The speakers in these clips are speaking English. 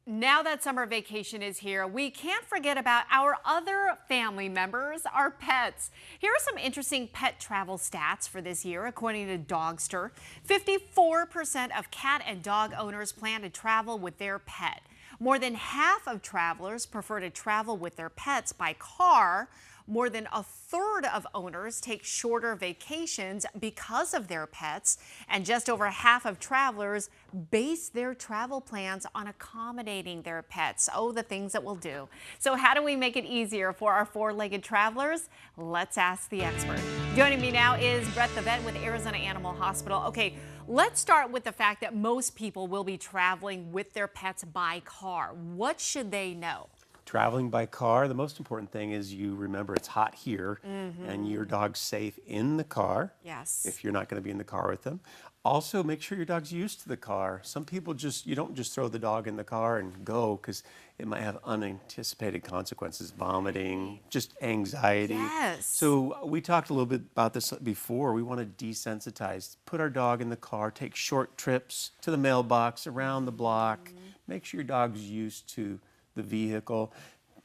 Now that summer vacation is here, we can't forget about our other family members, our pets. Here are some interesting pet travel stats for this year, according to Dogster. 54% of cat and dog owners plan to travel with their pet. More than half of travelers prefer to travel with their pets by car. More than a third of owners take shorter vacations because of their pets, and just over half of travelers base their travel plans on accommodating their pets. Oh, the things that we'll do. So how do we make it easier for our four-legged travelers? Let's ask the expert. Joining me now is Brett the vet with Arizona Animal Hospital. Okay, let's start with the fact that most people will be traveling with their pets by car. What should they know? Traveling by car, the most important thing is you remember it's hot here and your dog's safe in the car. Yes. If you're not going to be in the car with them. Also, make sure your dog's used to the car. Some people you don't just throw the dog in the car and go because it might have unanticipated consequences, vomiting, just anxiety. Yes. So we talked a little bit about this before. We want to desensitize, put our dog in the car, take short trips to the mailbox, around the block. Make sure your dog's used to the vehicle,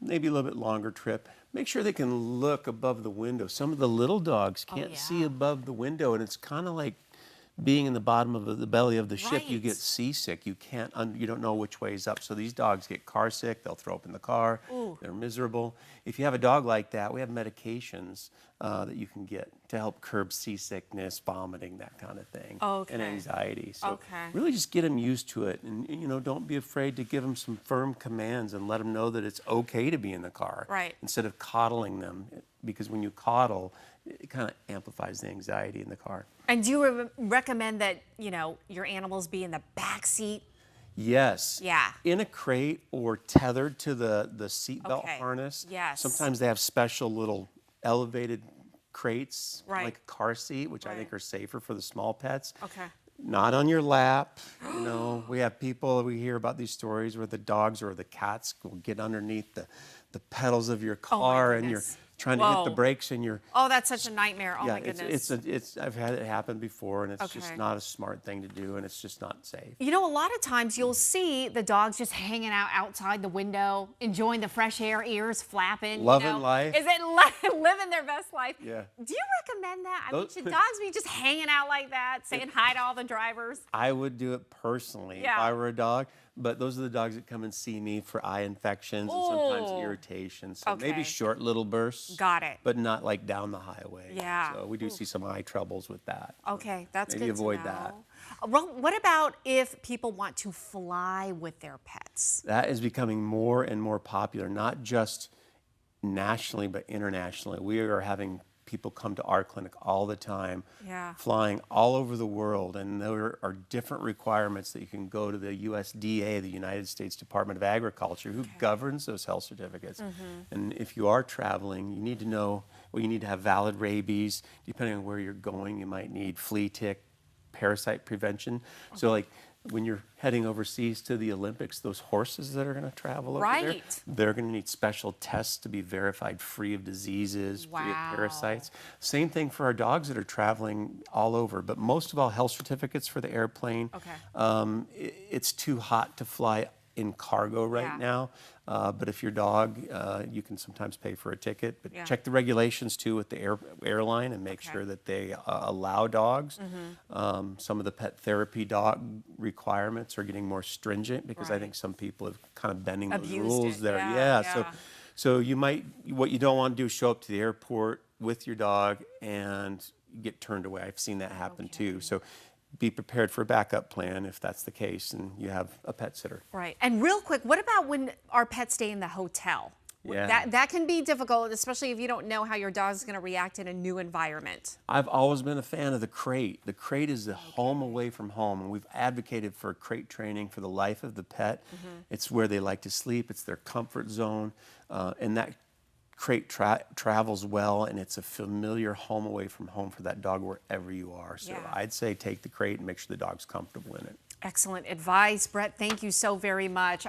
maybe a little bit longer trip. Make sure they can look above the window. Some of the little dogs can't see above the window, and it's kind of like being in the bottom of the belly of the ship. You get seasick. You don't know which way is up. So these dogs get car sick. They'll throw up in the car. Ooh. They're miserable. If you have a dog like that, we have medications that you can get to help curb seasickness, vomiting, that kind of thing, and anxiety. So really just get them used to it, and don't be afraid to give them some firm commands and let them know that it's okay to be in the car. Right. Instead of coddling them, because when you coddle, it kind of amplifies the anxiety in the car. And do you recommend that, your animals be in the back seat? Yes. Yeah. In a crate or tethered to the seatbelt harness. Yes. Sometimes they have special little elevated crates, right, like a car seat, which I think are safer for the small pets. Okay. Not on your lap. We have we hear about these stories where the dogs or the cats will get underneath the pedals of your car, and you're trying to hit the brakes and you're... Oh, that's such a nightmare. Oh, my goodness. I've had it happen before, and it's just not a smart thing to do, and it's just not safe. A lot of times you'll see the dogs just hanging out outside the window, enjoying the fresh air, ears flapping. Loving life. Is it living their best life? Yeah. Do you recommend that? I mean, should dogs be just hanging out like that, saying hi to all the drivers? I would do it personally if I were a dog. But those are the dogs that come and see me for eye infections and sometimes irritations. So maybe short little bursts. Got it. But not like down the highway. Yeah. So we do see some eye troubles with that. Okay, that's maybe good to avoid know. that. Well, what about if people want to fly with their pets? That is becoming more and more popular, not just nationally, but internationally. We are having people come to our clinic all the time, flying all over the world, and there are different requirements that you can go to the USDA, the United States Department of Agriculture, who governs those health certificates. And if you are traveling, you need to know, you need to have valid rabies. Depending on where you're going, you might need flea, tick, parasite prevention. So like when you're heading overseas to the Olympics, those horses that are going to travel over there, they're going to need special tests to be verified free of diseases, free of parasites. Same thing for our dogs that are traveling all over, but most of all, health certificates for the airplane. It's too hot to fly in cargo right now, but if your dog, you can sometimes pay for a ticket, but check the regulations too with the airline and make sure that they allow dogs. Some of the pet therapy dog requirements are getting more stringent because I think some people have kind of bending those rules there. So what you don't want to do is show up to the airport with your dog and get turned away. I've seen that happen too. So be prepared for a backup plan if that's the case and you have a pet sitter. Right. And real quick, what about when our pets stay in the hotel? That can be difficult, especially if you don't know how your dog's going to react in a new environment. I've always been a fan of the crate. The crate is the home away from home, and we've advocated for crate training for the life of the pet. It's where they like to sleep. It's their comfort zone, and that crate travels well, and it's a familiar home away from home for that dog wherever you are. So I'd say take the crate and make sure the dog's comfortable in it. Excellent advice, Brett. Thank you so very much.